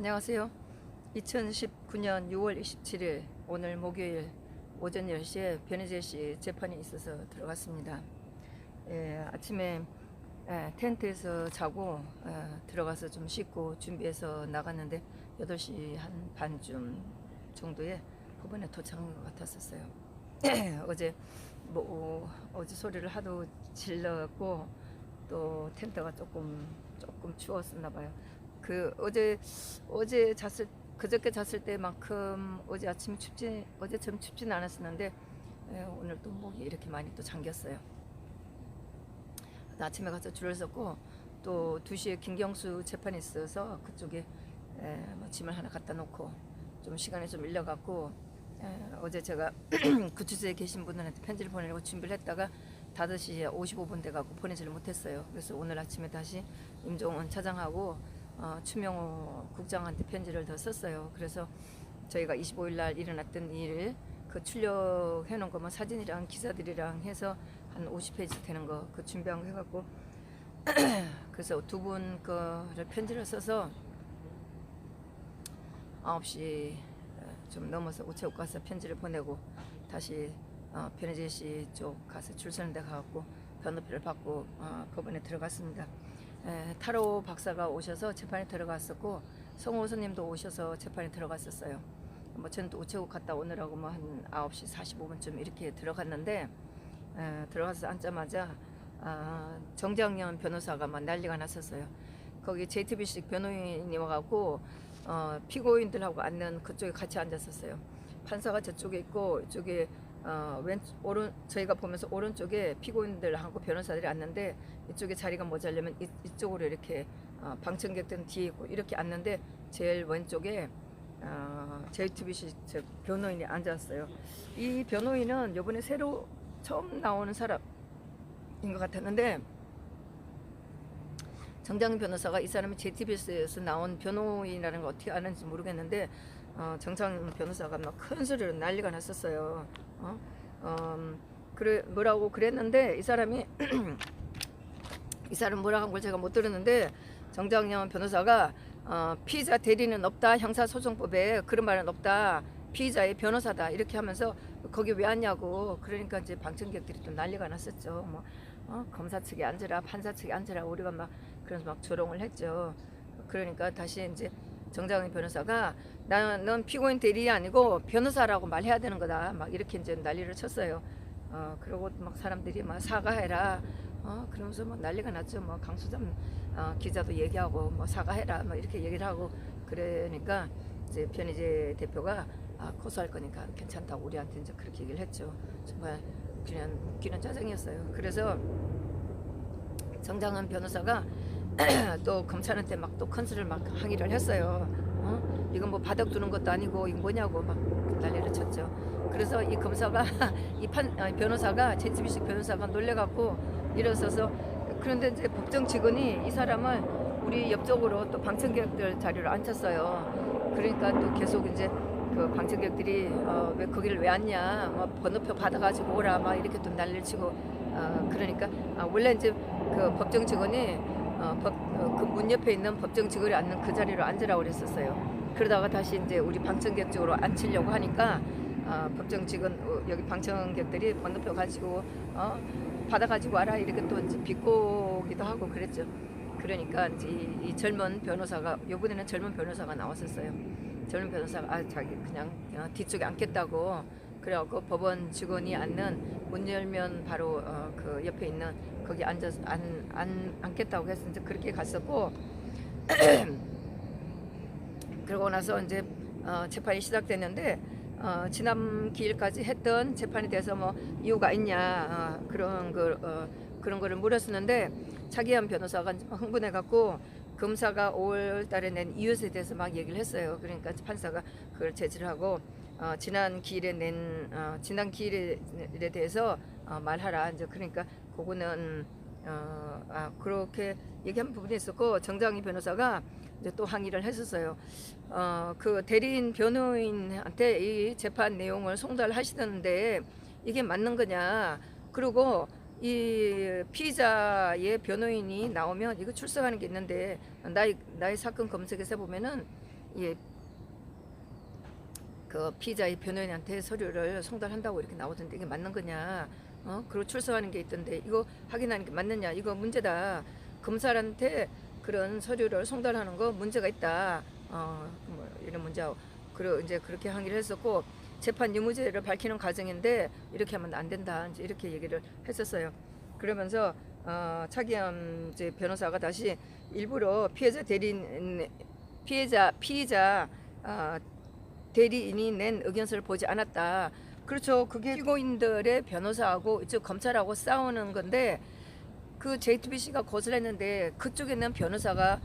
안녕하세요. 2019년 6월 27일 오늘 목요일 오전 10시에 변희재 씨 재판이 있어서 들어갔습니다. 아침에 텐트에서 자고 들어가서 좀 씻고 준비해서 나갔는데 8시 한 반쯤 정도에 법원에 도착한 것 같았었어요. 어제 소리를 하도 질렀고 또 텐트가 조금 추웠었나 봐요. 그저께 잤을 때만큼 어제처럼 춥지는 않았었는데 오늘 또 목이 이렇게 많이 또 잠겼어요. 아침에 가서 줄을 섰고 또 2시에 김경수 재판이 있어서 그쪽에 짐을 하나 갖다 놓고 좀 시간이 좀 밀려갖고 어제 제가 구치소에 계신 분들한테 편지를 보내려고 준비를 했다가 5시에 55분 돼갖고 보내지를 못했어요. 그래서 오늘 아침에 다시 임종원 차장하고 추명호 국장한테 편지를 더 썼어요. 그래서 저희가 25일 날 일어났던 일 그 출력해 놓은 거면 사진이랑 기사들이랑 해서 한 50페이지 되는 거 그 준비한 거 해갖고 그래서 두 분 거를 편지를 써서 9시 좀 넘어서 우체국 가서 편지를 보내고 다시 변희재 씨 쪽 가서 줄 서는 데 가갖고 변호표를 받고 법원에 들어갔습니다. 타로 박사가 오셔서 재판에 들어갔었고 성호 스님도 오셔서 재판에 들어갔었어요. 저는 또 우체국 갔다 오느라고 한 9시 45분쯤 이렇게 들어갔는데 들어가서 앉자마자 정장년 변호사가 막 난리가 났었어요. 거기 JTBC 변호인이 와갖고 피고인들하고 앉는 그쪽에 같이 앉았었어요. 판사가 저쪽에 있고 이쪽에 저희가 보면서 오른쪽에 피고인들하고 변호사들이 앉는데 이쪽에 자리가 모자려면 이쪽으로 이렇게 방청객들은 뒤에 있고 이렇게 앉는데 제일 왼쪽에 JTBC 변호인이 앉았어요. 이 변호인은 이번에 새로 처음 나오는 사람인 것 같았는데 정장 변호사가 이 사람이 JTBC에서 나온 변호인이라는 걸 어떻게 아는지 모르겠는데 정장 변호사가 막 큰 소리로 난리가 났었어요. 뭐라고 그랬는데 이 사람이 이 사람 뭐라고 한 걸 제가 못 들었는데 정장년 변호사가 피의자 대리는 없다, 형사소송법에 그런 말은 없다, 피의자의 변호사다 이렇게 하면서 거기 왜 왔냐고. 그러니까 이제 방청객들이 또 난리가 났었죠. 검사 측에 앉으라, 판사 측에 앉으라, 우리가 그래서 막 조롱을 했죠. 그러니까 다시 이제 정장현 변호사가 넌 피고인 대리인이 아니고 변호사라고 말해야 되는 거다, 막 이렇게 이제 난리를 쳤어요. 그리고 막 사람들이 막 사과해라, 그러면서 난리가 났죠. 강수점 기자도 얘기하고 사과해라, 이렇게 얘기를 하고. 그러니까 이제 변희재 대표가 고소할 거니까 괜찮다고 우리한테 이제 그렇게 얘기를 했죠. 정말 그냥 웃기는 짜증이었어요. 그래서 정장은 변호사가 또 검찰한테 또 컨설을 항의를 했어요. 이건 바닥 두는 것도 아니고 이거 뭐냐고 난리를 쳤죠. 그래서 이 검사가 변호사가 JTBC 변호사가 놀래갖고 일어서서, 그런데 이제 법정 직원이 이 사람을 우리 옆쪽으로 또 방청객들 자리로 앉혔어요. 그러니까 또 계속 이제 그 방청객들이 왜 거기를 왜 왔냐, 번호표 받아가지고 오라, 이렇게 또 난리를 치고. 그러니까 원래 이제 그 법정 직원이 그 문 옆에 있는 법정 직원이 앉는 그 자리로 앉으라고 그랬었어요. 그러다가 다시 이제 우리 방청객 쪽으로 앉히려고 하니까 법정 직원 여기 방청객들이 번호표 가지고 받아가지고 와라 이렇게 또 이제 비꼬기도 하고 그랬죠. 그러니까 이제 이 젊은 변호사가, 요번에는 젊은 변호사가 나왔었어요. 젊은 변호사가 자기 그냥 뒤쪽에 앉겠다고 그래갖고 법원 직원이 앉는 문 열면 바로 그 옆에 있는 거기 앉아서 앉겠다고 해서 이제 그렇게 갔었고 그러고 나서 이제 재판이 시작됐는데 지난 기일까지 했던 재판에 대해서 이유가 있냐 그런 거를 물었었는데 차기현 변호사가 흥분해 갖고 검사가 5월 달에 낸 이유에 대해서 얘기를 했어요. 그러니까 판사가 그걸 제지를 하고 지난 기일에 대해서 말하라. 이제 그러니까 그거는 그렇게 얘기한 부분이 있었고, 정장희 변호사가 이제 또 항의를 했었어요. 그 대리인 변호인한테 이 재판 내용을 송달하시던데 이게 맞는 거냐. 그리고 이 피의자의 변호인이 나오면 이거 출석하는 게 있는데 나의 사건 검색에서 보면은 예, 그 피의자의 변호인한테 서류를 송달한다고 이렇게 나오던데 이게 맞는 거냐? 그리고 출석하는 게 있던데 이거 확인하는 게 맞느냐? 이거 문제다. 검사한테 그런 서류를 송달하는 거 문제가 있다. 뭐 이런 문제하고 그리고 이제 그렇게 항의를 했었고 재판 유무죄를 밝히는 과정인데 이렇게 하면 안 된다. 이제 이렇게 얘기를 했었어요. 그러면서 차기현 이제 변호사가 다시 일부러 피해자 대리인이 낸 의견서를 보지 않았다. 그렇죠. 그게 피고인들의 변호사하고 이쪽 검찰하고 싸우는 건데 그 JTBC가 고소했는데 그쪽에는 변호사가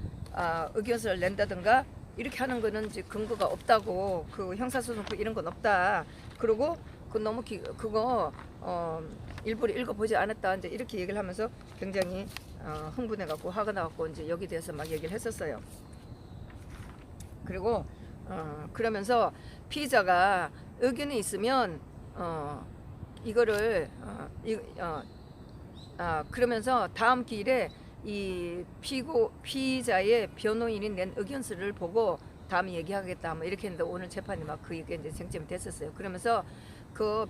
의견서를 낸다든가 이렇게 하는 거는 이제 근거가 없다고 그 형사소송법 이런 건 없다. 그리고 그 너무 그거 일부러 읽어보지 않았다. 이제 이렇게 얘기를 하면서 굉장히 흥분해갖고 화가 나갖고 이제 여기 대해서 막 얘기를 했었어요. 그리고 그러면서 피의자가 의견이 있으면 이거를 그러면서 다음 기일에 이 피의자의 변호인이 낸 의견서를 보고 다음에 얘기하겠다 뭐 이렇게 했는데 오늘 재판이 막 그 얘기 이제 쟁점이 됐었어요. 그러면서 그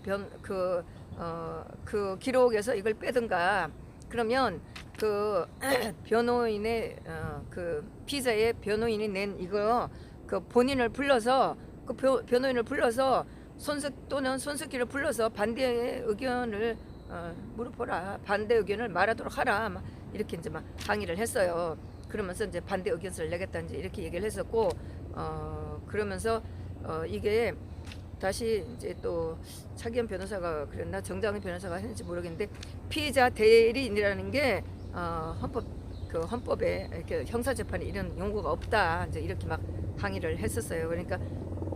기록에서 이걸 빼든가 그러면 그 변호인의 그 피의자의 변호인이 낸 이거 그 본인을 불러서 그 변호인을 불러서 또는 손석희를 불러서 반대의 의견을 물어보라. 반대 의견을 말하도록 하라. 막 이렇게 이제 막 항의를 했어요. 그러면서 이제 반대 의견서를 내겠다 이제 이렇게 얘기를 했었고 그러면서 이게 다시 이제 또 차기현 변호사가 그랬나 정장훈 변호사가 했는지 모르겠는데 피의자 대리인이라는 게 헌법에 이렇게 형사재판에 이런 용어가 없다 이제 이렇게 막 항의를 했었어요. 그러니까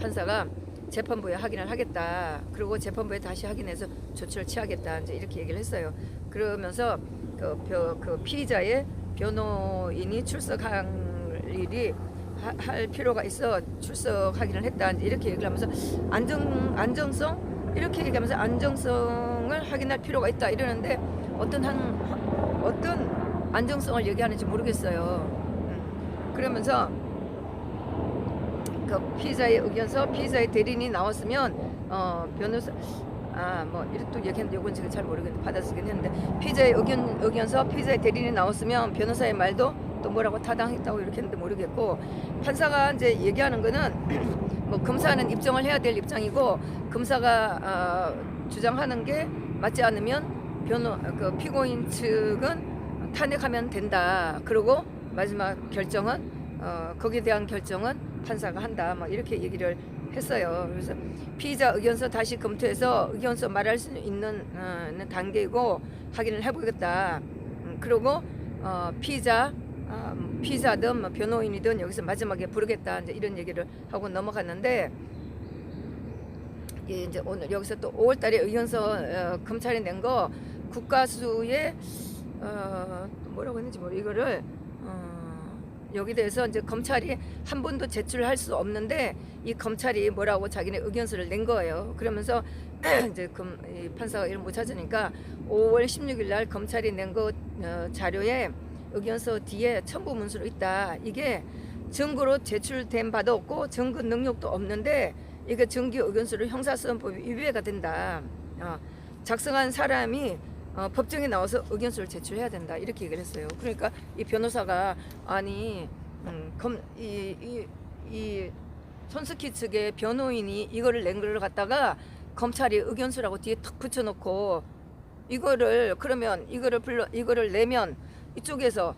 판사가 재판부에 확인을 하겠다. 그리고 재판부에 다시 확인해서 조치를 취하겠다. 이제 이렇게 얘기를 했어요. 그러면서 그 피의자의 변호인이 출석할 일이 할 필요가 있어 출석하기를 했다. 이제 이렇게 얘기를 하면서 안정성 이렇게 얘기하면서 안정성을 확인할 필요가 있다 이러는데 어떤 안정성을 얘기하는지 모르겠어요. 그러면서 그 피의자의 의견서, 피의자의 대리인이 나왔으면 변호사 뭐 이렇게 또 얘기했는데 이건 제가 잘 모르겠는데 받아쓰긴 했는데 피의자의 의견서, 피의자의 대리인이 나왔으면 변호사의 말도 또 뭐라고 타당했다고 이렇게 했는데 모르겠고 판사가 이제 얘기하는 거는 뭐 검사는 입증을 해야 될 입장이고 검사가 주장하는 게 맞지 않으면 그 피고인 측은 탄핵하면 된다. 그리고 마지막 결정은 거기에 대한 결정은 판사가 한다. 뭐 이렇게 얘기를 했어요. 그래서 피의자 의견서 다시 검토해서 의견서 말할 수 있는 단계이고 확인을 해보겠다. 그리고 피의자든 뭐 변호인이든 여기서 마지막에 부르겠다. 이제 이런 얘기를 하고 넘어갔는데 이제 오늘 여기서 또 5월달에 의견서 검찰이 낸 거 국가수의 뭐라고 했는지 이거를 여기 대해서 이제 검찰이 한 번도 제출할 수 없는데 이 검찰이 뭐라고 자기네 의견서를 낸 거예요. 그러면서 이제 이 판사가 이걸 못 찾으니까 5월 16일 날 검찰이 낸 거 자료에 의견서 뒤에 첨부 문서로 있다. 이게 증거로 제출된 바도 없고 증거 능력도 없는데 이게 정기 의견서로 형사소송법이 위배가 된다. 작성한 사람이 법정에 나와서 의견서를 제출해야 된다 이렇게 얘기를 했어요. 그러니까 이 변호사가 아니 이 손석희 측의 변호인이 이거를 낸 걸 갖다가 검찰이 의견서라고 뒤에 탁 붙여놓고 그러면 이거를 내면 이쪽에서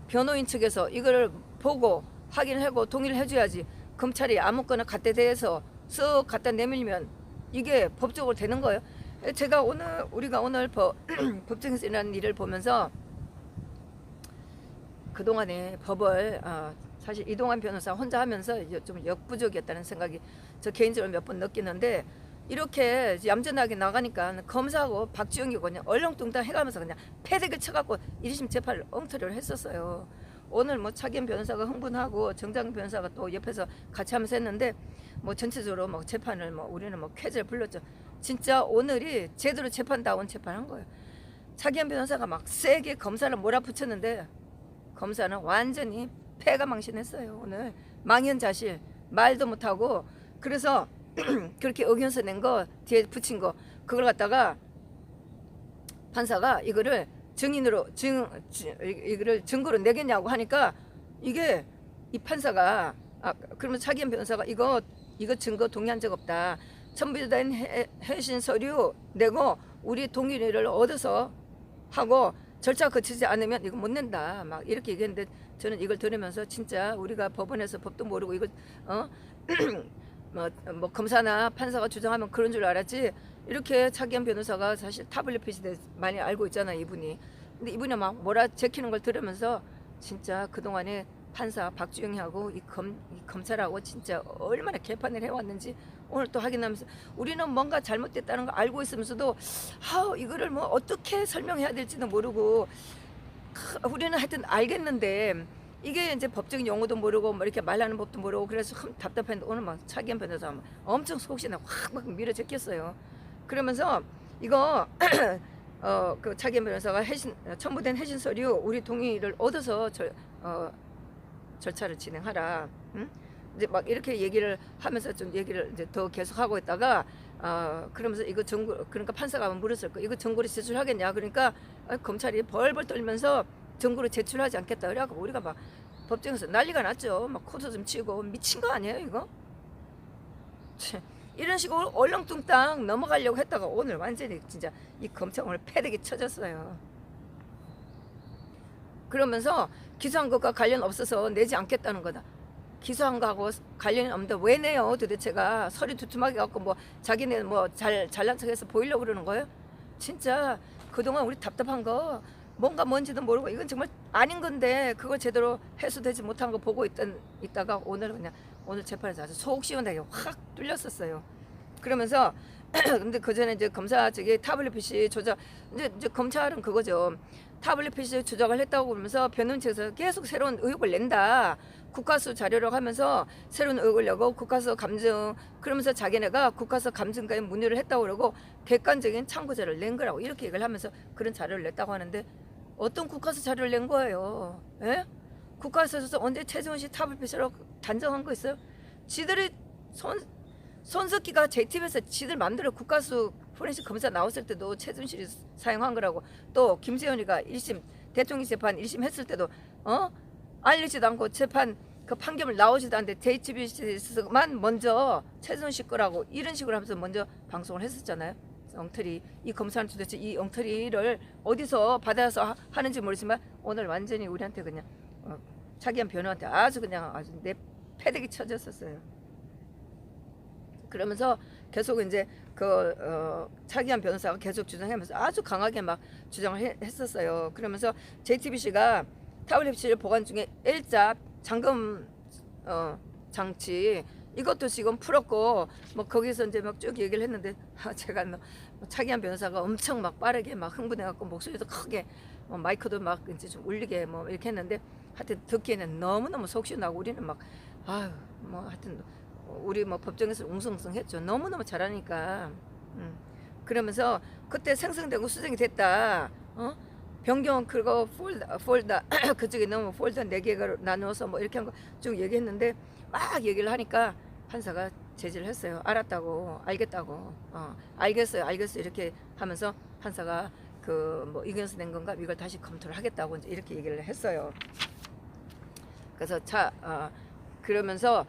변호인 측에서 이거를 보고 확인을 하고 동의를 해줘야지 검찰이 아무거나 갖다 대서 쓱 갖다 내밀면 이게 법적으로 되는 거예요. 제가 우리가 오늘 법정에서 일어난 일을 보면서 그동안에 법을 사실 이동환 변호사 혼자 하면서 좀 역부족이었다는 생각이 저 개인적으로 몇 번 느끼는데 이렇게 얌전하게 나가니까 검사하고 박지영이 그냥 얼렁뚱땅 해가면서 그냥 패대기를 쳐갖고 1심 재판을 엉터리를 했었어요. 오늘 뭐 차기현 변호사가 흥분하고 정장 변호사가 또 옆에서 같이 하면서 했는데 뭐 전체적으로 뭐 재판을 뭐 우리는 뭐 쾌재를 불렀죠. 진짜 오늘이 제대로 재판다운 재판한 거예요. 차기현 변호사가 막 세게 검사를 몰아붙였는데 검사는 완전히 패가 망신했어요. 오늘 망연자실 말도 못하고. 그래서 그렇게 의견서 낸 거 뒤에 붙인 거 그걸 갖다가 판사가 이거를 이거를 증거로 내겠냐고 하니까 이게 이 판사가 그러면 차기현 변호사가 이거 증거 동의한 적 없다. 첨부된 해신 서류 내고 우리 동의를 얻어서 하고 절차 거치지 않으면 이거 못 낸다. 막 이렇게 얘기했는데 저는 이걸 들으면서 진짜 우리가 법원에서 법도 모르고 이걸 뭐 검사나 판사가 주장하면 그런 줄 알았지. 이렇게 차기현 변호사가 사실 타블릿 대해서 많이 알고 있잖아 이분이. 근데 이분이 막 뭐라 제키는 걸 들으면서 진짜 그동안에 판사 박주영이하고 이 검찰하고 진짜 얼마나 개판을 해왔는지 오늘 또 확인하면서 우리는 뭔가 잘못됐다는 걸 알고 있으면서도 이거를 뭐 어떻게 설명해야 될지도 모르고 우리는 하여튼 알겠는데 이게 이제 법적인 용어도 모르고 뭐 이렇게 말하는 법도 모르고 그래서 답답했는데 오늘 막 차기현 변호사 엄청 속시나 확 밀어 제꼈어요. 그러면서 이거 그 차기현 변호사가 첨부된 해신 서류 우리 동의를 얻어서 절차를 진행하라. 응? 이제 막 이렇게 얘기를 하면서 좀 얘기를 이제 더 계속 하고 있다가 그러면서 이거 증거 그러니까 판사가 물었을 거 이거 증거로 제출하겠냐 그러니까 검찰이 벌벌 떨면서 증거로 제출하지 않겠다 그래갖고 우리가 막 법정에서 난리가 났죠. 막 코도 좀 치고 미친 거 아니에요 이거? 이런 식으로 얼렁뚱땅 넘어가려고 했다가 오늘 완전히 진짜 이 검찰 오늘 패대기 쳐졌어요. 그러면서 기소한 것과 관련 없어서 내지 않겠다는 거다. 기소한 거하고 관련이 없는데 왜 내요 도대체가. 서류 두툼하게 갖고 뭐 자기네 뭐 잘난 척해서 보이려고 그러는 거예요. 진짜 그동안 우리 답답한 거 뭔지도 모르고 이건 정말 아닌 건데 그걸 제대로 해소되지 못한 거 보고 있다가 오늘 재판에서 아주 속 시원하게 확 뚫렸었어요. 그러면서 근데 그 전에 이제 검사 측이 타블릿 PC 조작 이제 검찰은 그거죠. 타블릿 PC 조작을 했다고 그러면서 변호인 측에서 계속 새로운 의혹을 낸다. 국가수 자료라고 하면서 새로운 의혹을 내고 국가수 감증 그러면서 자기네가 국가수 감증가에 문의를 했다고 그러고 객관적인 참고자료를 낸 거라고 이렇게 얘기를 하면서 그런 자료를 냈다고 하는데 어떤 국가수 자료를 낸 거예요? 예? 국가수에서 언제 최재원 씨 타블릿 PC로 단정한 거 있어요? 지들이 손석희가 JTBC에서 지들 맘대로 국가수 포렌식 검사 나왔을 때도 최순실이 사용한 거라고 또 김세현이가 1심 대통령 재판 1심 했을 때도 알리지도 않고 재판 그 판결을 나오지도 않는데 JTBC에서만 먼저 최순실 거라고 이런 식으로 하면서 먼저 방송을 했었잖아요. 엉터리 이 검사는 도대체 이 엉터리를 어디서 받아서 하는지 모르지만 오늘 완전히 우리한테 그냥 차기현 변호한테 아주 내 패대기 쳐졌었어요. 그러면서 계속 이제 차기현 변호사가 계속 주장하면서 아주 강하게 막 주장을 했었어요. 그러면서 JTBC가 타블릿 PC를 보관 중에 L자 잠금 장치 이것도 지금 풀었고 뭐 거기서 이제 막 쭉 얘기를 했는데 제가 차기현 변호사가 엄청 막 빠르게 막 흥분해갖고 목소리도 크게 마이크도 막 이제 좀 울리게 뭐 이렇게 했는데 하여튼 듣기에는 너무너무 속시원하고 우리는 막 뭐 하여튼 우리 뭐 법정에서 웅성웅성했죠. 너무너무 잘하니까. 그러면서 그때 생성되고 수정이 됐다. 변경 그거 폴더 그쪽에 너무 폴더 4개가 나누어서 뭐 이렇게 한 거 쭉 얘기했는데 막 얘기를 하니까 판사가 제지를 했어요. 알았다고 알겠다고 알겠어요 이렇게 하면서 판사가 뭐 의견서 낸 건가 이걸 다시 검토를 하겠다고 이제 이렇게 얘기를 했어요. 그래서 그러면서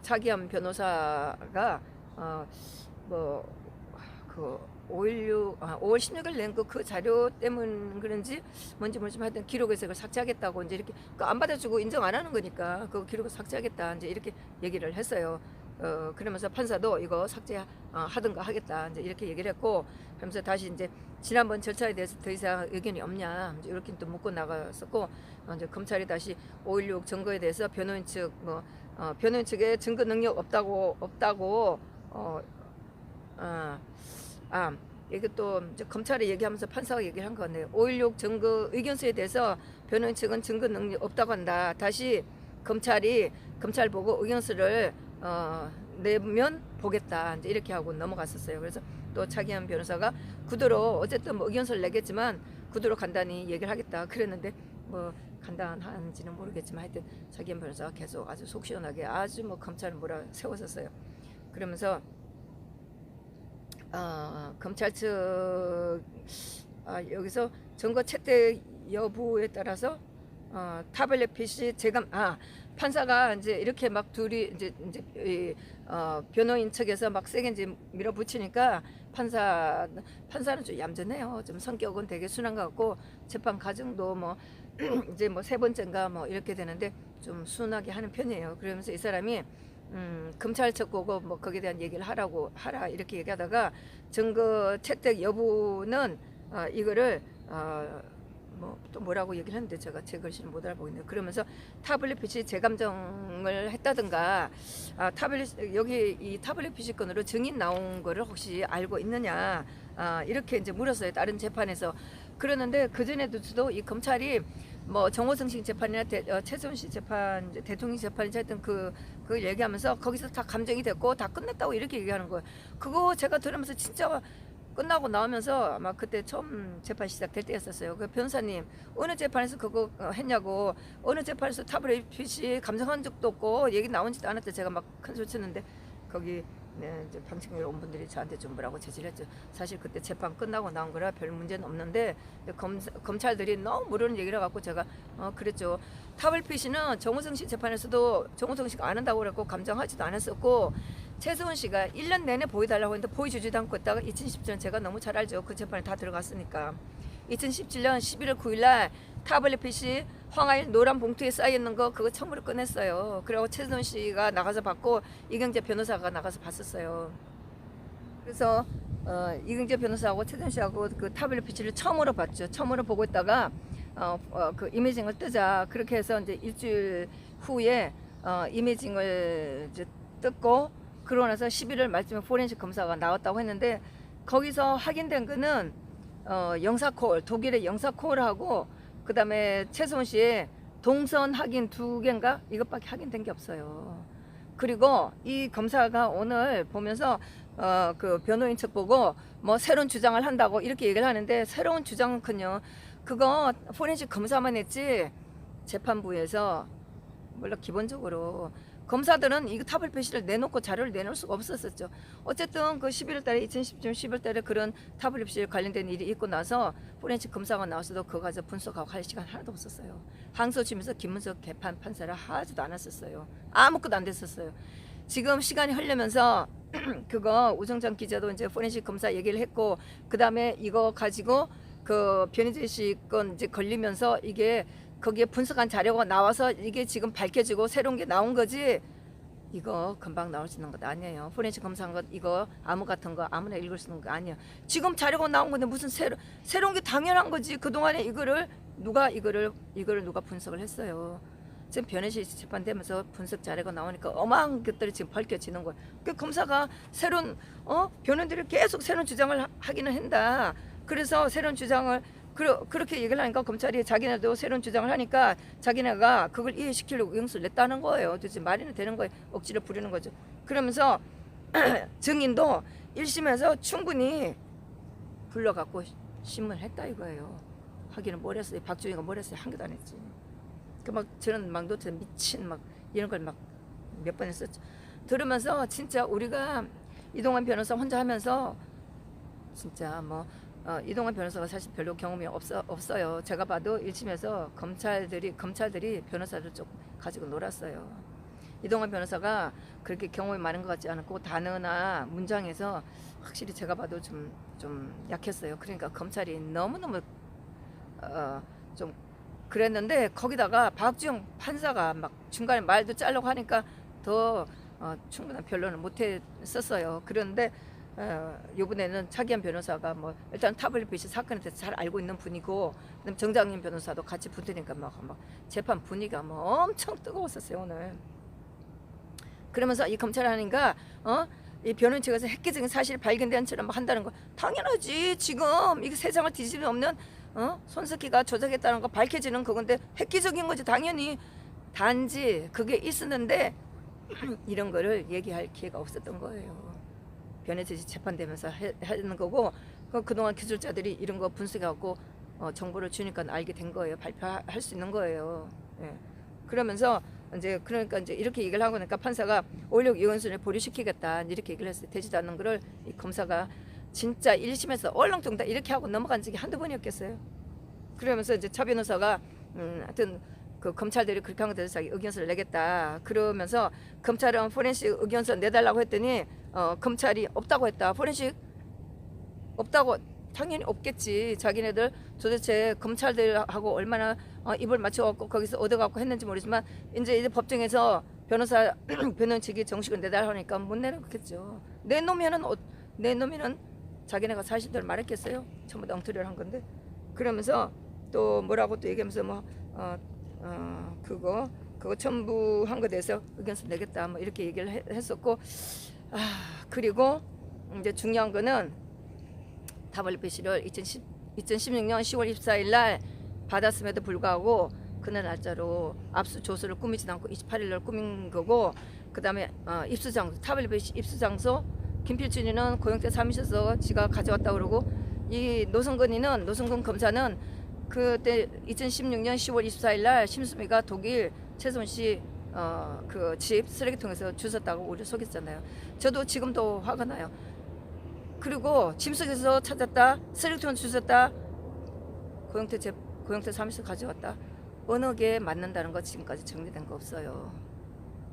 차기현 변호사가 그 5월 16일 낸 그 자료 때문 그런지 뭔지 모르지만 하여튼 기록에서 그걸 삭제하겠다고 이제 이렇게 안 받아주고 인정 안 하는 거니까 그 기록을 삭제하겠다 이제 이렇게 얘기를 했어요. 그러면서 판사도 이거 삭제하든가 하겠다 이제 이렇게 얘기를 했고 그러면서 다시 이제 지난번 절차에 대해서 더 이상 의견이 없냐 이제 이렇게 또 묻고 나갔었고 이제 검찰이 다시 5.16 증거에 대해서 변호인 측 변호인 측에 증거 능력 없다고 이게 또 이제 검찰이 얘기하면서 판사가 얘기를 한 건데 5.16 증거 의견서에 대해서 변호인 측은 증거 능력 없다고 한다. 다시 검찰 보고 의견서를 내면 보겠다. 이제 이렇게 하고 넘어갔었어요. 그래서 또 차기현 변호사가 구도로 어쨌든 뭐 의견서를 내겠지만 구도로 간단히 얘기를 하겠다. 그랬는데 뭐 간단한지는 모르겠지만 하여튼 차기현 변호사가 계속 아주 속 시원하게 아주 뭐 검찰을 몰아 세웠었어요. 그러면서 검찰 측 여기서 증거 채택 여부에 따라서 타블렛 PC 재감 판사가 이제 이렇게 막 둘이 이제 변호인 측에서 막 세게 이제 밀어붙이니까 판사는 좀 얌전해요. 좀 성격은 되게 순한 것 같고 재판 과정도 뭐 이제 뭐 세 번째인가 뭐 이렇게 되는데 좀 순하게 하는 편이에요. 그러면서 이 사람이 검찰 측 보고 뭐 거기에 대한 얘기를 하라 이렇게 얘기하다가 증거 채택 여부는 이거를 뭐 또 뭐라고 얘기를 했는데 제가 제 글씨는 못 알아보겠네요. 그러면서 타블렛 PC 재감정을 했다든가 여기 이 타블렛 PC 건으로 증인 나온 거를 혹시 알고 있느냐 이렇게 이제 물었어요. 다른 재판에서. 그러는데 그전에도 이 검찰이 뭐 정호성식 재판이나 최수원 씨 재판, 대통령 재판이 하여튼 그걸 얘기하면서 거기서 다 감정이 됐고 다 끝냈다고 이렇게 얘기하는 거예요. 그거 제가 들으면서 진짜 끝나고 나오면서 아마 그때 처음 재판 시작될 때였었어요. 그 변호사님 어느 재판에서 그거 했냐고, 어느 재판에서 타블렛 PC 감정한 적도 없고 얘기 나온지도 않았대. 제가 막 큰 소리 쳤는데 거기 이제 방청객 온 분들이 저한테 좀 뭐라고 제지했죠. 사실 그때 재판 끝나고 나온 거라 별 문제는 없는데 검찰들이 너무 모르는 얘기를 해갖고 제가 그랬죠. 타블렛 PC는 정우성 씨 재판에서도 정우성 씨가 안 한다고 그랬고 감정하지도 않았었고 최수원 씨가 1년 내내 보여달라고 했는데 보여주지도 않고 있다가 2017년 제가 너무 잘 알죠. 그 재판에 다 들어갔으니까 2017년 11월 9일날 타블렛 PC 황하일 노란 봉투에 쌓여있는 거 그거 처음으로 꺼냈어요. 그리고 최수원 씨가 나가서 봤고 이경재 변호사가 나가서 봤었어요. 그래서 이경재 변호사하고 최수원 씨하고 그 타블렛 PC를 처음으로 봤죠. 처음으로 보고 있다가 그 이미징을 뜨자 그렇게 해서 이제 일주일 후에 이미징을 이제 뜯고 그러고 나서 11월 말쯤에 포렌식 검사가 나왔다고 했는데 거기서 확인된 거는 영사콜, 독일의 영사콜하고 그 다음에 최수원 씨의 동선 확인 2개인가 이것밖에 확인된 게 없어요. 그리고 이 검사가 오늘 보면서 그 변호인 측 보고 뭐 새로운 주장을 한다고 이렇게 얘기를 하는데 새로운 주장은요 그거 포렌식 검사만 했지 재판부에서 물론 기본적으로 검사들은 이 타블렛 PC를 내놓고 자료를 내놓을 수가 없었었죠. 어쨌든 그 11월 달에 2010년 11월 달에 그런 타블렛 PC 관련된 일이 있고 나서 포렌식 검사가 나왔어도 그거 가지고 분석하고 할 시간 하나도 없었어요. 항소심에서 김문석 개판 판사를 하지도 않았었어요. 아무것도 안 됐었어요. 지금 시간이 흐르면서 그거 우정장 기자도 이제 포렌식 검사 얘기를 했고 그 다음에 이거 가지고 그 변희재 씨 건 이제 걸리면서 이게 거기에 분석한 자료가 나와서 이게 지금 밝혀지고 새로운 게 나온 거지 이거 금방 나올 수 있는 것 아니에요. 포렌식 검사한 것 이거 암호 같은 거 아무나 읽을 수 있는 거 아니에요. 지금 자료가 나온 건데 무슨 새로운 게 당연한 거지. 그동안에 이거를 누가 분석을 했어요. 지금 변혜시 재판되면서 분석 자료가 나오니까 어마어마한 것들이 지금 밝혀지는 거예요. 그 검사가 새로운 변호인들이 계속 새로운 주장을 하기는 한다. 그래서 새로운 주장을 그렇게 얘기를 하니까 검찰이 자기네도 새로운 주장을 하니까 자기네가 그걸 이해시키려고 영수를 냈다는 거예요. 도대체 말이나 되는 거예요. 억지로 부리는 거죠. 그러면서 증인도 1심에서 충분히 불러갖고 신문을 했다 이거예요. 하기는 뭘 했어요. 박주희가 뭘 했어요. 한 개도 안 했지. 그 막 저는 막 노트 미친 막 이런 걸 막 몇 번 했었죠. 들으면서 진짜 우리가 이동환 변호사 혼자 하면서 진짜 뭐 이동환 변호사가 사실 별로 경험이 없어요. 제가 봐도 1심에서 검찰들이 변호사를 좀 가지고 놀았어요. 이동환 변호사가 그렇게 경험이 많은 것 같지 않고 단어나 문장에서 확실히 제가 봐도 좀 약했어요. 그러니까 검찰이 너무너무 좀 그랬는데 거기다가 박주영 판사가 막 중간에 말도 자르고 하니까 더 충분한 변론을 못 했었어요. 그런데 이번에는 차기현 변호사가 뭐 일단 타블렛 PC 사건에 대해서 잘 알고 있는 분이고 그다음 정장님 변호사도 같이 붙으니까 막 재판 분위기가 뭐 엄청 뜨거웠었어요 오늘. 그러면서 이 검찰 하니까 이 변호인 측에서 획기적인 사실이 발견된 처럼 막 한다는 거 당연하지. 지금 이게 세상을 뒤집을 없는 손석희가 조작했다는 거 밝혀지는 그건데 획기적인 거지 당연히. 단지 그게 있었는데 이런 거를 얘기할 기회가 없었던 거예요. 변혜재 재판되면서 하는 거고 그동안 기술자들이 이런 거 분석해갖고 정보를 주니까 알게 된 거예요. 발표할 수 있는 거예요. 예. 그러면서 이제 그러니까 이제 이렇게 얘기를 하고 나니까 판사가 5.16 이혼순을 보류시키겠다 이렇게 얘기를 했어요. 되지도 않는 거를 이 검사가 진짜 1심에서 얼렁뚱땅 이렇게 하고 넘어간 적이 한두 번이었겠어요. 그러면서 이제 차 변호사가 하여튼 그 검찰들이 그렇게 한 것에 대해서 자기 의견서를 내겠다. 그러면서 검찰은 포렌식 의견서 내달라고 했더니 검찰이 없다고 했다. 포렌식 없다고 당연히 없겠지. 자기네들 도대체 검찰들하고 얼마나 입을 맞춰갖고 거기서 얻어갖고 했는지 모르지만 이제 법정에서 변호사 변호인 측이 정식을 내달라니까 못 내놓겠죠. 내놓으면은 자기네가 사실대로 말했겠어요. 전부 다 엉터리를 한 건데. 그러면서 또 뭐라고 또 얘기하면서 뭐 그거 첨부한 거에 대해서 의견서 내겠다 뭐 이렇게 얘기를 했었고 그리고 이제 중요한 거는 WBC를 2016년 10월 24일 날 받았음에도 불구하고 그날 날짜로 압수조서를 꾸미지 않고 28일 날 꾸민 거고, 그 다음에 입수장소 WBC 입수장소 김필준이는 고영태 사무실에서 지가 가져왔다 그러고, 이 노승근 검사는 그때 2016년 10월 24일 날 심수미가 독일 최소은 씨 그 집 쓰레기통에서 주웠다고 우리 속였잖아요. 저도 지금도 화가 나요. 그리고 짐 속에서 찾았다, 쓰레기통에 주웠다, 고영태 사무실 가져왔다. 어느 게 맞는다는 거 지금까지 정리된 거 없어요.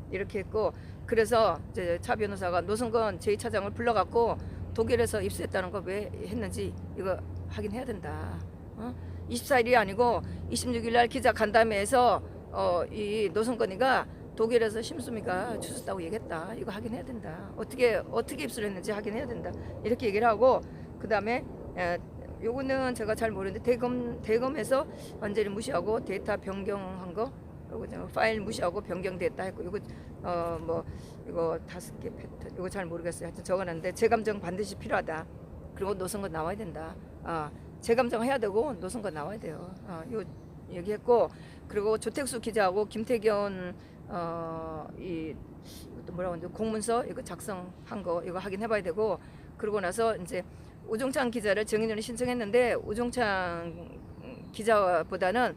이렇게 했고, 그래서 이제 차 변호사가 노승근 제2차장을 불러갖고 독일에서 입수했다는 거 왜 했는지 이거 확인해야 된다. 24일이 아니고 26일 날 기자 간담회에서 이 노승근이가 독일에서 심수미가 주셨다고 얘기했다. 이거 확인해야 된다. 어떻게 입수를 했는지 확인해야 된다. 이렇게 얘기를 하고, 그 다음에 요거는 제가 잘 모르는데 대검에서 완전히 무시하고 데이터 변경한 거, 요거 파일 무시하고 변경됐다 했고, 요거 뭐 이거 5개 패턴 이거 잘 모르겠어요. 하여튼 적어놨는데 재감정 반드시 필요하다. 그리고 노선거 나와야 된다. 재감정 해야 되고 노선거 나와야 돼요. 요 얘기했고, 그리고 조택수 기자하고 김태견 이 뭐라고 하는데 공문서 이거 작성한 거 이거 확인해봐야 되고, 그러고 나서 이제 우종찬 기자를 정인원이 신청했는데 우종찬 기자보다는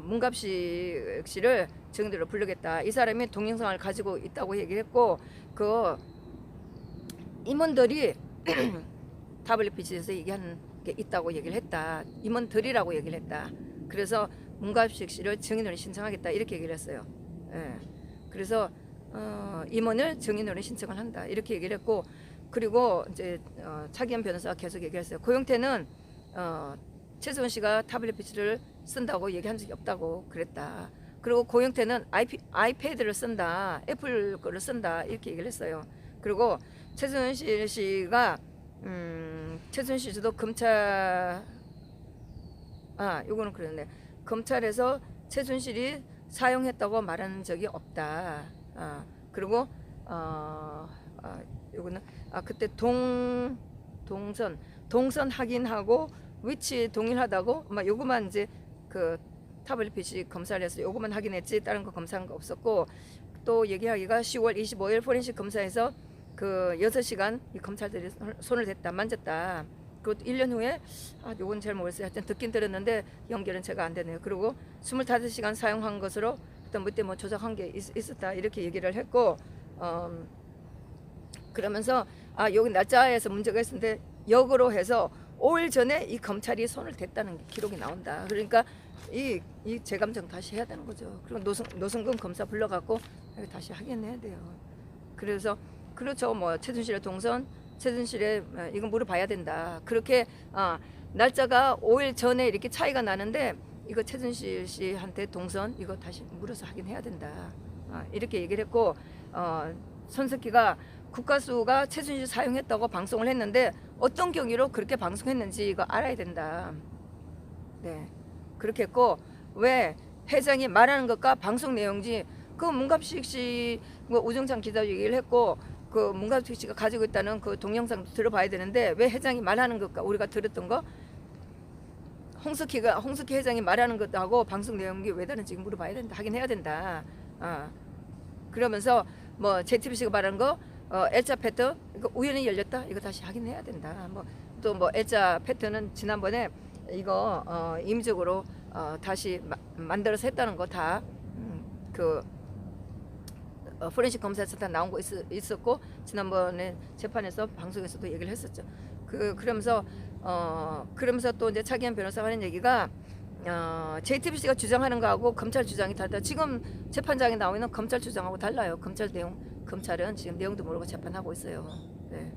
문갑식 씨를 정인으로 부르겠다. 이 사람이 동영상을 가지고 있다고 얘기했고, 그 임원들이 WBC에서 얘기한 게 있다고 얘기를 했다. 임원들이라고 얘기를 했다. 그래서 문갑식 씨를 정인으로 신청하겠다 이렇게 얘기를 했어요. 예. 그래서 임원을 정인으로 신청을 한다 이렇게 얘기를 했고, 그리고 이제 차기현 변호사가 계속 얘기했어요. 고영태는 최소은 씨가 WBC를 쓴다고 얘기한 적이 없다고 그랬다. 그리고 고영태는 아이패드를 쓴다, 애플 거를 쓴다 이렇게 얘기를 했어요. 그리고 최소은 씨가 최소은 씨도 검찰 요거는 그랬네. 검찰에서 최순실이 사용했다고 말한 적이 없다. 그리고 요거는 그때 동선 확인하고 위치 동일하다고 요거만 이제 그 WBC 검사를 해서 요거만 확인했지 다른 거 검사한 거 없었고, 또 얘기하기가 10월 25일 포렌식 검사에서 그 6시간 이 검찰들이 손을 댔다 만졌다. 그것도 1년 후에 요건 잘 모르겠어요. 하여튼 듣긴 들었는데 연결은 제가 안 되네요. 그리고 25시간 사용한 것으로 어떤 그때 뭐 조작한 게 있었다 이렇게 얘기를 했고, 그러면서 여기 날짜에서 문제가 있었는데 역으로 해서 5일 전에 이 검찰이 손을 댔다는 기록이 나온다. 그러니까 이 재감정 다시 해야 되는 거죠. 그리고 노승근 검사 불러갖고 다시 확인해야 돼요. 그래서 그렇죠. 뭐 최순실의 동선, 최순실의 이건 물어봐야 된다. 그렇게 날짜가 5일 전에 이렇게 차이가 나는데 이거 최순실 씨한테 동선 이거 다시 물어서 확인해야 된다. 이렇게 얘기를 했고, 손석희가 국가수가 최순실 사용했다고 방송을 했는데 어떤 경위로 그렇게 방송했는지 이거 알아야 된다. 네, 그렇게 했고, 왜 회장이 말하는 것과 방송 내용지 그 문갑식 씨, 뭐 우정찬 기자 얘기를 했고, 그 문갑식 씨가 가지고 있다는 그 동영상 들어봐야 되는데 왜 회장이 말하는 것과 우리가 들었던 거, 홍석희 회장이 말하는 것하고 방송 내용이 왜 다른지 물어봐야 된다. 확인해야 된다. 그러면서 뭐 JTBC가 말하는 거 L자 패턴 이거 우연히 열렸다 이거 다시 확인해야 된다. 또 뭐 L자 패턴은 지난번에 이거 임의적으로 다시 만들어서 했다는 거 다 그 포렌식 검사에서 다 나온 거 있었고 지난번에 재판에서 방송에서도 얘기를 했었죠. 그러면서 또 이제 차기현 변호사가 하는 얘기가 JTBC가 주장하는 거하고 검찰 주장이 다르다. 지금 재판장에 나와 있는 검찰 주장하고 달라요. 검찰은 지금 내용도 모르고 재판하고 있어요. 네.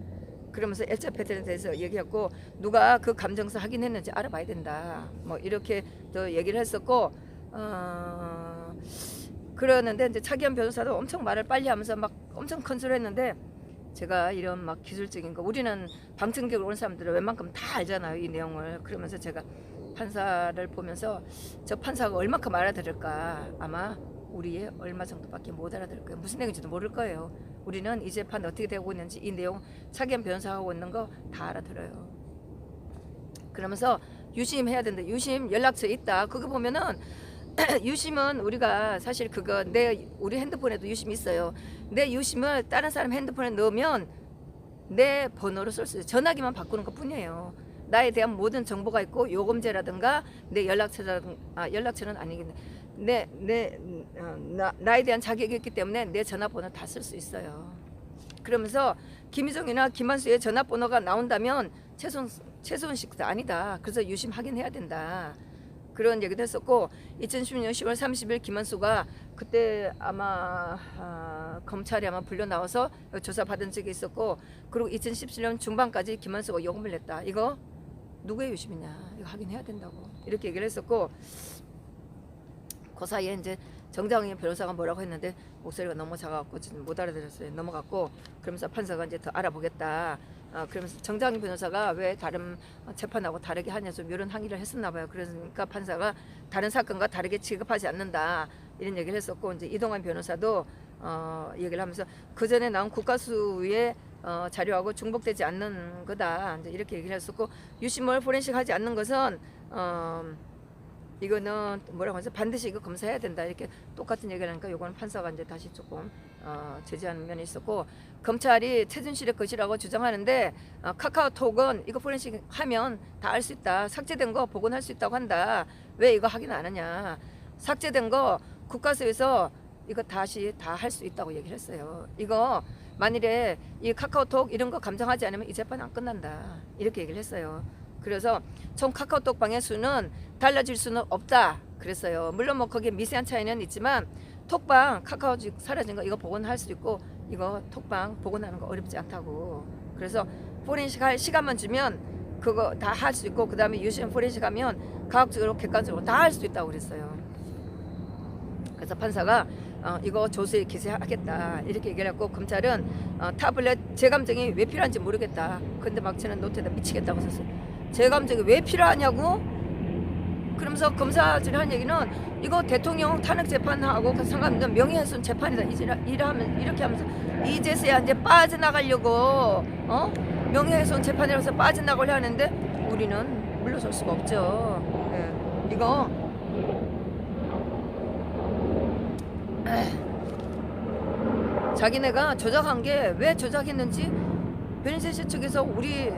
그러면서 L자 패턴에 대해서 얘기했고 누가 그 감정서 확인했는지 알아봐야 된다. 뭐 이렇게 또 얘기를 했었고 그러는데 이제 차기현 변호사도 엄청 말을 빨리 하면서 막 엄청 컨설했는데 제가 이런 막 기술적인 거 우리는 방청객으로 온 사람들은 웬만큼 다 알잖아요 이 내용을. 그러면서 제가 판사를 보면서 저 판사가 얼마큼 알아들을까. 아마 우리의 얼마 정도밖에 못 알아들을 거예요. 무슨 내용인지도 모를 거예요. 우리는 이 재판 어떻게 되고 있는지 이 내용 차기현 변호사가 하고 있는 거 다 알아들어요. 그러면서 유심 해야 된다. 유심 연락처 있다. 그거 보면은 유심은 우리가 사실 그거 우리 핸드폰에도 유심이 있어요. 내 유심을 다른 사람 핸드폰에 넣으면 내 번호로 쓸 수 있어요. 전화기만 바꾸는 것 뿐이에요. 나에 대한 모든 정보가 있고 요금제라든가 내 연락처라든가 연락처는 아니겠네. 나에 대한 자격이 있기 때문에 내 전화번호 다 쓸 수 있어요. 그러면서 김희정이나 김한수의 전화번호가 나온다면 최소원식도 아니다. 그래서 유심 확인해야 된다. 그런 얘기도 했었고 2016년 10월 30일 김한수가 그때 아마 검찰에 아마 불려 나와서 조사 받은 적이 있었고 그리고 2017년 중반까지 김한수가 요금을 냈다. 이거 누구의 유심이냐 이거 확인해야 된다고 이렇게 얘기를 했었고 그 사이에 이제 정장희 변호사가 뭐라고 했는데 목소리가 너무 작아갖고 지금 못 알아들었어요. 넘어갔고 그러면서 판사가 이제 더 알아보겠다. 그러면서 정장희 변호사가 왜 다른 재판하고 다르게 하냐 좀 이런 항의를 했었나 봐요. 그러니까 판사가 다른 사건과 다르게 취급하지 않는다 이런 얘기를 했었고 이제 이동환 변호사도 얘기를 하면서 그 전에 나온 국가수의 자료하고 중복되지 않는 거다 이제 이렇게 얘기를 했었고 유심을 포렌식하지 않는 것은 이거는 뭐라고 하죠? 반드시 이거 검사해야 된다 이렇게 똑같은 얘기를 하니까 요거는 판사가 이제 다시 조금 제지하는 면이 있었고 검찰이 최순실의 것이라고 주장하는데 카카오톡은 이거 포렌식 하면 다 알 수 있다. 삭제된 거 복원할 수 있다고 한다. 왜 이거 확인 안 하냐? 삭제된 거 국가수에서 이거 다시 다 할 수 있다고 얘기를 했어요. 이거 만일에 이 카카오톡 이런 거 감정하지 않으면 이 재판 안 끝난다 이렇게 얘기를 했어요. 그래서 총 카카오톡 방의 수는 달라질 수는 없다 그랬어요. 물론 뭐 거기에 미세한 차이는 있지만 톡방 카카오톡 사라진 거 이거 복원할 수 있고 이거 톡방 복원하는 거 어렵지 않다고. 그래서 포렌식 할 시간만 주면 그거 다 할 수 있고 그 다음에 유심 포렌식 하면 과학적으로 객관적으로 다 할 수 있다고 그랬어요. 그래서 판사가 이거 조수에 기재하겠다 이렇게 얘기를 했고 검찰은 타블렛 제 감정이 왜 필요한지 모르겠다. 근데 막 저는 노트에다 미치겠다고 썼어요. 제 감정이 왜 필요하냐고. 그러면서 검사들이 한 얘기는 이거 대통령 탄핵 재판하고 상관없는 명예훼손 재판이다 이렇게 하면서 이제서야 이제 빠져나가려고 명예훼손 재판이라서 빠져나가려 하는데 우리는 물러설 수가 없죠. 네. 이거 자기네가 조작한 게 왜 조작했는지 변희재 측에서 우리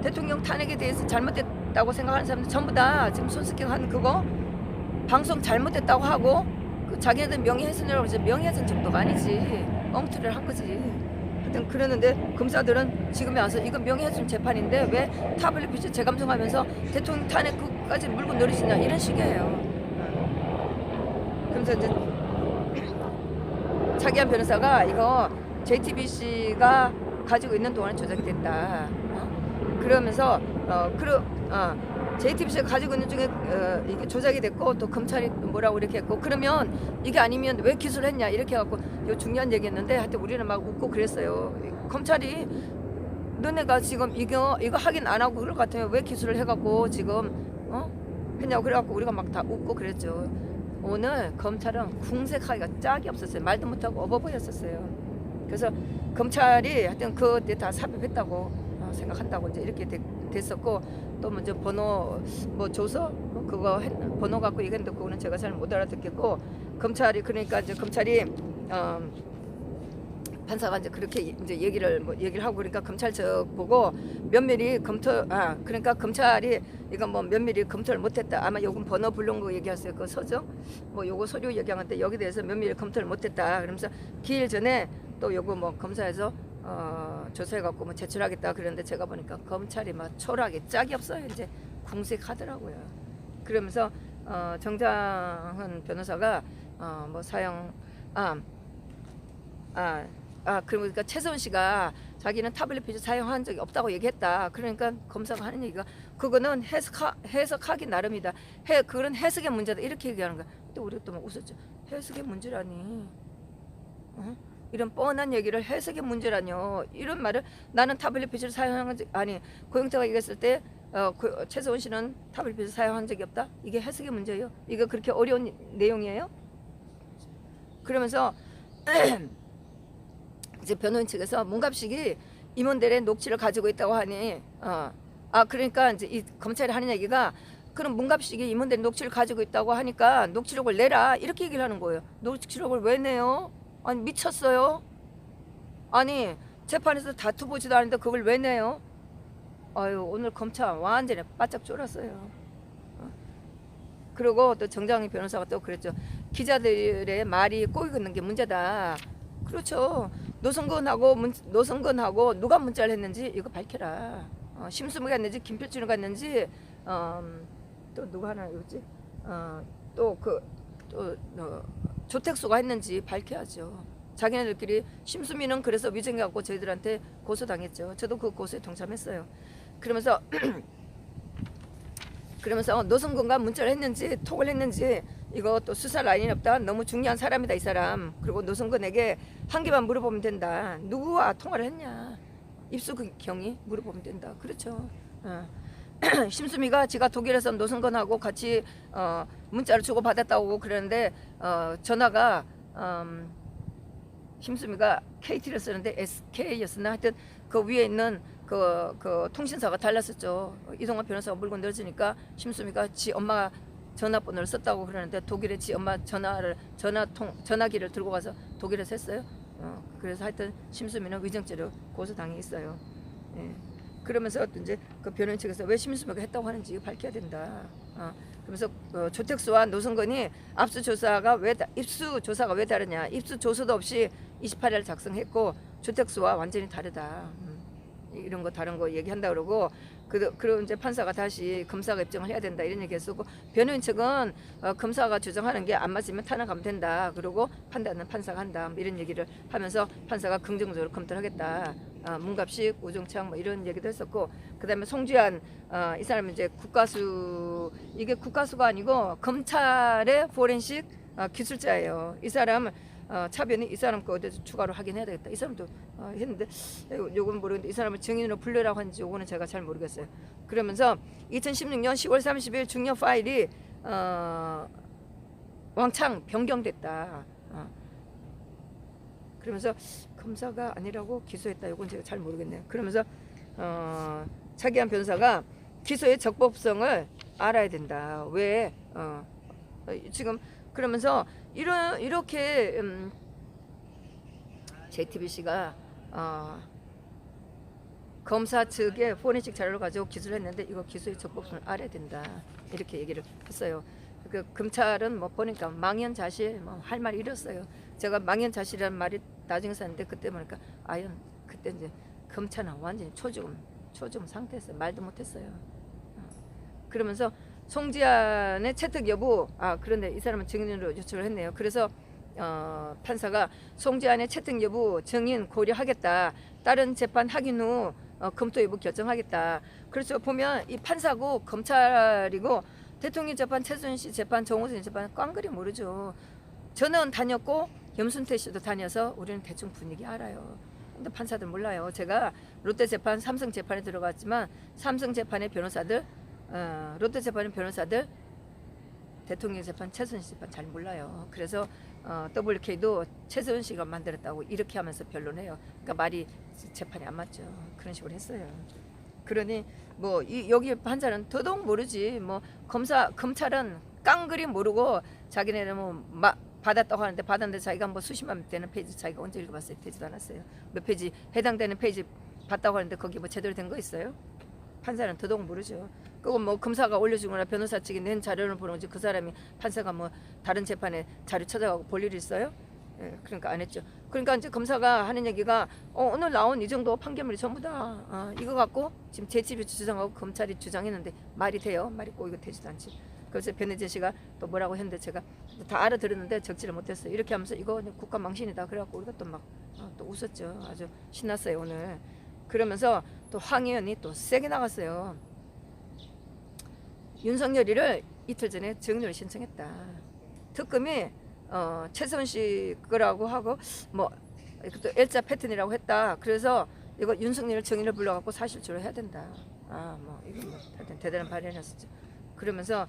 대통령 탄핵에 대해서 잘못됐다고 생각하는 사람들 전부 다 지금 손석희한 그거 방송 잘못됐다고 하고 그 자기네들 명예훼손이라고 해서 명예훼손 정도가 아니지 엉터리를 한 거지. 하여튼 그러는데 검사들은 지금에 와서 이건 명예훼손 재판인데 왜 타블릿 피처 재감정하면서 대통령 탄핵 그까지 물고 늘으시냐 이런 식이에요. 그러면서 이제 차기현 변호사가 이거 JTBC가 가지고 있는 동안에 조작이 됐다. 그러면서 JTBC가 가지고 있는 중에 이게 조작이 됐고 또 검찰이 뭐라고 이렇게 했고 그러면 이게 아니면 왜 기소를 했냐 이렇게 해갖고 요 중요한 얘기했는데 하여튼 우리는 막 웃고 그랬어요. 검찰이 너네가 지금 이거 확인 안 하고 그럴 것 같으면 왜 기소를 해갖고 지금 했냐고 그래갖고 우리가 막 다 웃고 그랬죠. 오늘 검찰은 궁색하기가 짝이 없었어요. 말도 못하고 어버버였었어요. 그래서 검찰이 하여튼 그때 다 삽입했다고 생각한다고 이제 이렇게 됐었고 또 먼저 번호 뭐 줘서 그거 번호 갖고 얘기했는데 그거는 제가 잘 못 알아듣겠고 검찰이 그러니까 이제 검찰이 판사가 이제 그렇게 이제 얘기를 하고 그러니까 검찰 측 보고 면밀히 그러니까 검찰이 이거 뭐 면밀히 검토를 못했다. 아마 요건 번호 불른 거 얘기하세요. 그 서적 뭐 요거 서류 얘기하는데 여기 대해서 면밀히 검토를 못했다. 그러면서 기일 전에 또 요거 뭐 검사에서 조사해갖고 뭐 제출하겠다 그랬는데 제가 보니까 검찰이 막 초라하게 짝이 없어요. 이제 궁색하더라고요. 그러면서 정장훈 변호사가 뭐 사형 그러니까 최서원 씨가 자기는 타블렛 피지 사용한 적이 없다고 얘기했다. 그러니까 검사가 하는 얘기가 그거는 해석하기 나름이다. 그런 해석의 문제다. 이렇게 얘기하는 거야. 또 우리가 또 막 웃었죠. 해석의 문제라니. 이런 뻔한 얘기를 해석의 문제라뇨. 이런 말을 나는 타블렛 피지를 사용한 적 아니 고영태가 얘기했을 때 최서원 씨는 타블렛 피지를 사용한 적이 없다. 이게 해석의 문제예요. 이거 그렇게 어려운 내용이에요? 그러면서 이제 변호인 측에서 문갑식이 임원들의 녹취를 가지고 있다고 하니 그러니까 이제 이 검찰이 하는 얘기가 그럼 문갑식이 임원들의 녹취를 가지고 있다고 하니까 녹취록을 내라 이렇게 얘기를 하는 거예요. 녹취록을 왜 내요? 아니 미쳤어요? 아니 재판에서 다투 보지도 않는데 그걸 왜 내요? 아유 오늘 검찰 완전히 바짝 쫄았어요. 그리고 또 정장희 변호사가 또 그랬죠. 기자들의 말이 꼬이고 있는 게 문제다. 그렇죠. 노성근하고 누가 문자를 했는지 이거 밝혀라. 심수미가 했는지 김필준이가 했는지 또 누가 하나 있지? 또 조택수가 했는지 밝혀야죠. 자기네들끼리 심수미는 그래서 위증해갖고 저희들한테 고소당했죠. 저도 그 고소에 동참했어요. 그러면서 노성근과 문자를 했는지 톡을 했는지 이거 또 수사 라인이 없다. 너무 중요한 사람이다 이 사람. 그리고 노성근에게 한 개만 물어보면 된다. 누구와 통화를 했냐. 입수경이 물어보면 된다. 그렇죠. 심수미가 지가 독일에서 노성근하고 같이 문자를 주고받았다고 그러는데 전화가 심수미가 KT를 쓰는데 SK였으나 하여튼 그 위에 있는 그 통신사가 달랐었죠. 이동환 변호사가 물건 넣어주니까 심수미가 지 엄마 전화번호를 썼다고 그러는데 독일에 지 엄마 전화기를 들고 가서 독일에서 했어요. 그래서 하여튼 심수미는 위증죄로 고소당해 있어요. 예. 그러면서 이제 그 변호인 측에서 왜 심수미가 했다고 하는지 밝혀야 된다. 그러면서 조택수와 노성근이 입수조사가 왜 다르냐. 입수조서도 없이 28일 작성했고 조택수와 완전히 다르다. 이런 거 다른 거 얘기한다 그러고 그럼 이제 판사가 다시 검사가 입증을 해야 된다 이런 얘기했었고 변호인 측은 검사가 주장하는 게 안 맞으면 탄핵하면 된다. 그리고 판단은 판사가 한다. 뭐 이런 얘기를 하면서 판사가 긍정적으로 검토를 하겠다. 문갑식, 우종창 뭐 이런 얘기도 했었고 그다음에 송주환 이 사람은 이제 이게 국가수가 아니고 검찰의 포렌식 기술자예요. 이 사람은 차변이 이 사람 거 어디서 추가로 확인해야 되겠다. 이 사람도 했는데 요건 모르겠는데 이 사람을 증인으로 불러라고 하는지 요거는 제가 잘 모르겠어요. 그러면서 2016년 10월 30일 중요 파일이 왕창 변경됐다. 그러면서 검사가 아니라고 기소했다. 요건 제가 잘 모르겠네요. 그러면서 차기한 변호사가 기소의 적법성을 알아야 된다. 왜 지금 그러면서 이렇게 JTBC가 검사 측의 포렌식 자료를 가지고 기소를 했는데 이거 기소의 적법성을 알아야 된다. 이렇게 얘기를 했어요. 그 검찰은 뭐 보니까 망연자실 뭐 할 말이 이랬어요. 제가 망연자실이라는 말이 나중에 썼는데 그때 보니까 그때 이제 검찰은 완전히 초죽음 상태였어요. 말도 못했어요. 그러면서 송지안의 채택 여부 그런데 이 사람은 증인으로 요청을 했네요. 그래서 판사가 송지안의 채택 여부 증인 고려하겠다. 다른 재판 확인 후 검토 여부 결정하겠다. 그래서 보면 이 판사고 검찰이고 대통령 재판, 최순실 씨 재판, 정호진 재판 꽝그리 모르죠. 저는 다녔고 염순태 씨도 다녀서 우리는 대충 분위기 알아요. 근데 판사들 몰라요. 제가 롯데 재판, 삼성 재판에 들어갔지만 삼성 재판의 변호사들 롯데 재판의 변호사들 대통령 재판, 최순실 재판 잘 몰라요. 그래서 WK도 최순실 씨가 만들었다고 이렇게 하면서 변론해요. 그러니까 말이 재판이 안 맞죠. 그런 식으로 했어요. 그러니 뭐 여기 판사는 더더욱 모르지. 뭐 검찰은 깡그리 모르고 자기네는 뭐 받았다고 하는데 받았는데 자기가 뭐 수십만 되는 페이지 자기가 언제 읽어봤어요? 되지도 않았어요. 몇 페이지 해당되는 페이지 봤다고 하는데 거기 뭐 제대로 된 거 있어요? 판사는 더더욱 모르죠. 그거 뭐 검사가 올려주거나 변호사 측이 낸 자료를 보는 거지 그 사람이 판사가 뭐 다른 재판에 자료 찾아가고 볼 일이 있어요? 예, 그러니까 안 했죠. 그러니까 이제 검사가 하는 얘기가 오늘 나온 이 정도 판결물이 전부 다 이거 갖고 지금 제 집이 주장하고 검찰이 주장했는데 말이 돼요? 말이 꼬이고 되지도 않지. 그래서 변혜진 씨가 또 뭐라고 했는데 제가 다 알아들었는데 적지를 못했어요. 이렇게 하면서 이거 국가 망신이다. 그래갖고 우리가 또 막 또 웃었죠. 아주 신났어요 오늘. 그러면서 또 황 의원이 또 세게 나갔어요. 윤석열이를 이틀 전에 정리를 신청했다. 특검이 최선 씨 거라고 하고 뭐 또 L자 패턴이라고 했다. 그래서 이거 윤석열 정의를 불러갖고 사실조로 해야 된다. 뭐 이거 뭐 하여튼 대단한 발언이었었죠. 그러면서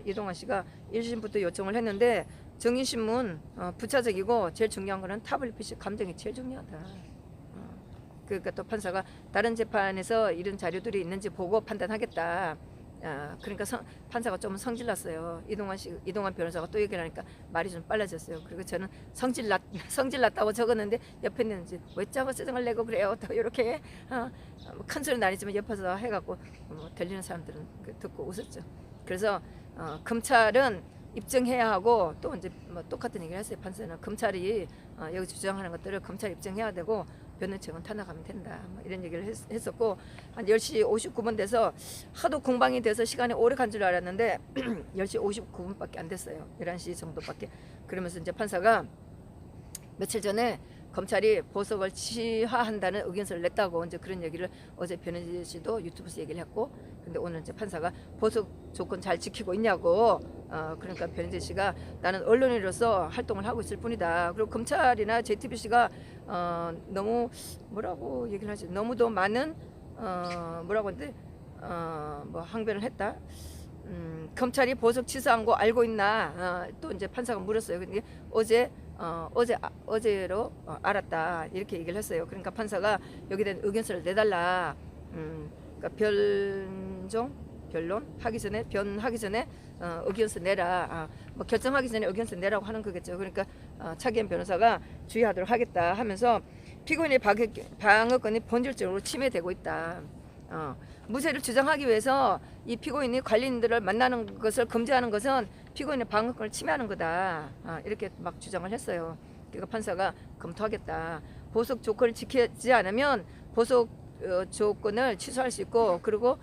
이동환 씨가 1심부터 요청을 했는데 정의신문 부차적이고 제일 중요한 거는 타블릿 감정이 제일 중요하다. 그러니까 또 판사가 다른 재판에서 이런 자료들이 있는지 보고 판단하겠다. 그러니까 판사가 좀 성질났어요. 이동환 변호사가 또 얘기를 하니까 말이 좀 빨라졌어요. 그리고 저는 성질났다고 적었는데 옆에 있는 왜 짜고 쓰정을 내고 그래요. 또 이렇게 큰 소리는 아니지만 옆에서 해갖고 들리는 사람들은 듣고 웃었죠. 그래서 검찰은 입증해야 하고 또 이제 뭐 똑같은 얘기를 했어요. 판사는 검찰이 여기 주장하는 것들을 검찰 입증해야 되고 변호청은 탄압하면 된다. 뭐 이런 얘기를 했었고 한 10시 59분 돼서 하도 공방이 돼서 시간이 오래 간 줄 알았는데 10시 59분밖에 안 됐어요. 11시 정도밖에. 그러면서 이제 판사가 며칠 전에 검찰이 보석을 취하한다는 의견서를 냈다고 이제 그런 얘기를 어제 변혜진 씨도 유튜브에서 얘기를 했고, 근데 오늘 이제 판사가 보석 조건 잘 지키고 있냐고 그러니까 변혜진 씨가 나는 언론인으로서 활동을 하고 있을 뿐이다. 그리고 검찰이나 JTBC가 너무 뭐라고 얘기를 하지? 너무도 많은 뭐라고 하는데 뭐 항변을 했다. 검찰이 보석 취소한 거 알고 있나? 또 이제 판사가 물었어요. 근데 어제로 알았다 이렇게 얘기를 했어요. 그러니까 판사가 여기에 대한 의견서를 내달라. 그러니까 변론 하기 전에 변하기 전에 의견서 내라. 뭐 결정하기 전에 의견서 내라고 하는 거겠죠. 그러니까 차기현 변호사가 주의하도록 하겠다 하면서 피고인의 방어권이 본질적으로 침해되고 있다. 무죄를 주장하기 위해서 이 피고인이 관리인들을 만나는 것을 금지하는 것은 피고인의 방어권을 침해하는 거다. 이렇게 막 주장을 했어요. 그러니까 판사가 검토하겠다. 보석 조건을 지키지 않으면 보석 조건을 취소할 수 있고 그리고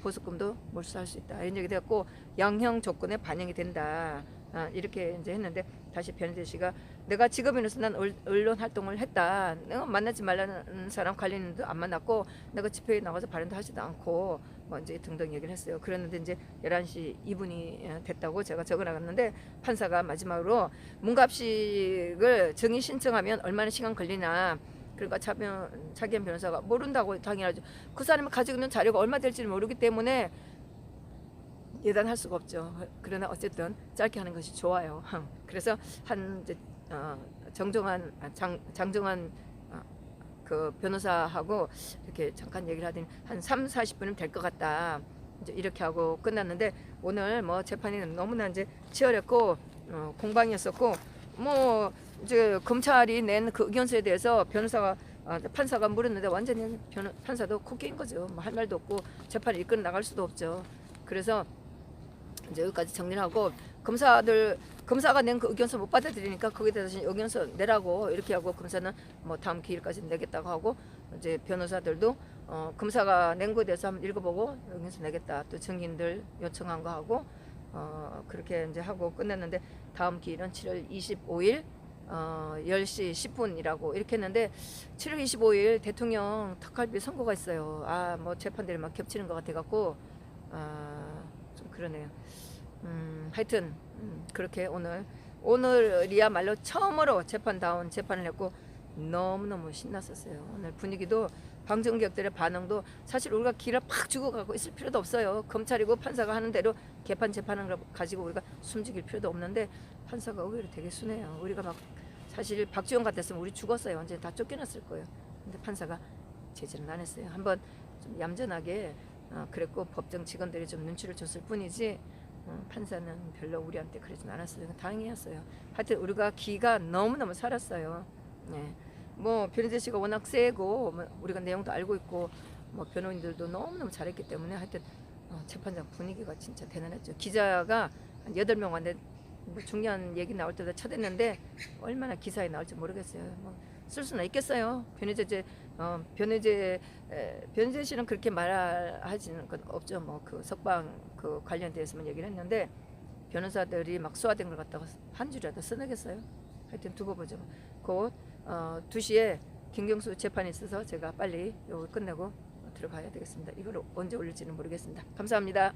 보석금도 몰수할 수 있다. 이런 얘기 되었고 양형 조건에 반영이 된다. 이렇게 이제 했는데 다시 변혜진 씨가 내가 직업인으로서 난 언론 활동을 했다. 내가 만나지 말라는 사람 관리인도 안 만났고 내가 집회에 나가서 발언도 하지도 않고 뭐 이제 등등 얘기를 했어요. 그랬는데 이제 11시 2분이 됐다고 제가 적어놨는데 판사가 마지막으로 문갑식을 정의 신청하면 얼마나 시간 걸리나. 그러니까 차기현 변호사가 모른다고 당연하죠. 그 사람이 가지고 있는 자료가 얼마 될지를 모르기 때문에 예단할 수가 없죠. 그러나 어쨌든 짧게 하는 것이 좋아요. 그래서 한 이제 장정환 그 변호사하고 이렇게 잠깐 얘기를 하더니 한 3-40분은 될 것 같다. 이제 이렇게 하고 끝났는데 오늘 뭐 재판이 너무나 이제 치열했고 공방이었었고 뭐 이제 검찰이 낸 그 의견서에 대해서 판사가 물었는데 완전히 판사도 코끼인 거죠. 뭐 할 말도 없고 재판을 이끌어 나갈 수도 없죠. 그래서 이제 여기까지 정리를 하고 검사가 낸 그 의견서 못 받아들이니까 거기에 대해서 의견서 내라고 이렇게 하고 검사는 뭐 다음 기일까지 내겠다고 하고 이제 변호사들도 검사가 낸 거에 대해서 한번 읽어보고 의견서 내겠다. 또 증인들 요청한 거 하고 그렇게 이제 하고 끝냈는데 다음 기일은 7월 25일 10시 10분이라고 이렇게 했는데 7월 25일 대통령特갈비 선고가 있어요. 뭐 재판들이 막 겹치는 것 같아갖고 좀 그러네요. 하여튼 그렇게 오늘이야말로 처음으로 재판다운 재판을 했고 너무너무 신났었어요. 오늘 분위기도 방청객들의 반응도 사실 우리가 기를 팍 주고 가고 있을 필요도 없어요. 검찰이고 판사가 하는 대로 재판하는 걸 가지고 우리가 숨죽일 필요도 없는데 판사가 의외로 되게 순해요. 우리가 막 사실 박지원 같았으면 우리 죽었어요. 완전히 다 쫓겨났을 거예요. 근데 판사가 제지는 안 했어요. 한번 좀 얌전하게 그랬고 법정 직원들이 좀 눈치를 줬을 뿐이지 판사는 별로 우리한테 그러진 않았어요. 다행이었어요. 하여튼 우리가 기가 너무너무 살았어요. 네. 뭐 변희재 씨가 워낙 세고 뭐 우리가 내용도 알고 있고 뭐 변호인들도 너무너무 잘했기 때문에 하여튼 재판장 분위기가 진짜 대단했죠. 기자가 한 8명 왔는데 뭐 중요한 얘기 나올 때도 쳐댔는데 얼마나 기사에 나올지 모르겠어요. 뭐 쓸 수는 있겠어요. 변희재 씨는 그렇게 말하지는 건 없죠. 뭐 그 석방 그 관련돼서만 얘기를 했는데 변호사들이 막 소화된 걸 갖다가 한 줄이라도 써내겠어요. 하여튼 두고 보죠. 곧 2시에 김경수 재판이 있어서 제가 빨리 이걸 끝내고 들어가야 되겠습니다. 이걸 언제 올릴지는 모르겠습니다. 감사합니다.